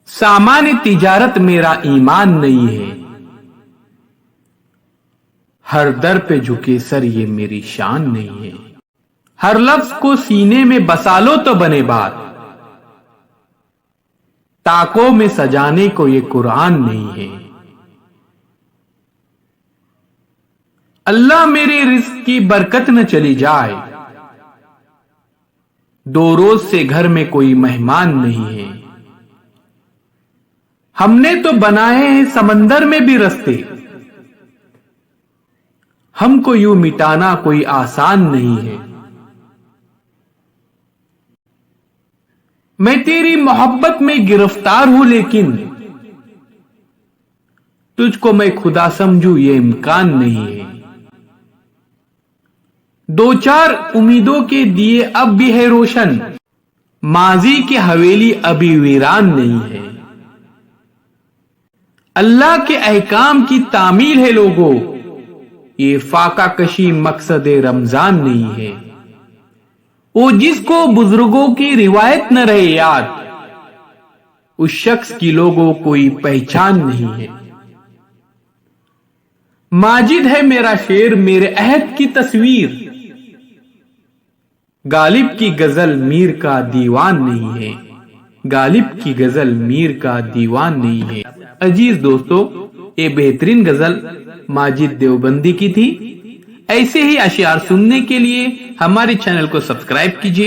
सामान्य तिजारत मेरा ईमान नहीं है, हर दर पे झुके सर ये मेरी शान नहीं है। हर लफ्ज को सीने में बसा लो तो बने बात, ताकों में सजाने को ये कुरान नहीं है। अल्लाह मेरे रिस्क की बरकत न चली जाए, दो रोज से घर में कोई मेहमान नहीं है। हमने तो बनाए हैं समंदर में भी रास्ते, हमको यूं मिटाना कोई आसान नहीं है। मैं तेरी मोहब्बत में गिरफ्तार हूं, लेकिन तुझको मैं खुदा समझूं ये इम्कान नहीं है। दो चार उम्मीदों के दिए अब भी है रोशन, माजी की हवेली अभी वीरान नहीं है। अल्लाह के अहकाम की तामील है लोगों, ये फाका कशी मकसद रमजान नहीं है। वो जिसको बुजुर्गों की रिवायत न रहे याद, उस शख्स की लोगों कोई पहचान नहीं है। माजिद है मेरा शेर मेरे अहद की तस्वीर, गालिब की गजल मीर का दीवान नहीं है। गालिब की गजल मीर का दीवान नहीं है। अजीज दोस्तों, ये बेहतरीन गजल माजिद देवबंदी की थी। ऐसे ही अशियार सुनने के लिए हमारे चैनल को सब्सक्राइब कीजिए।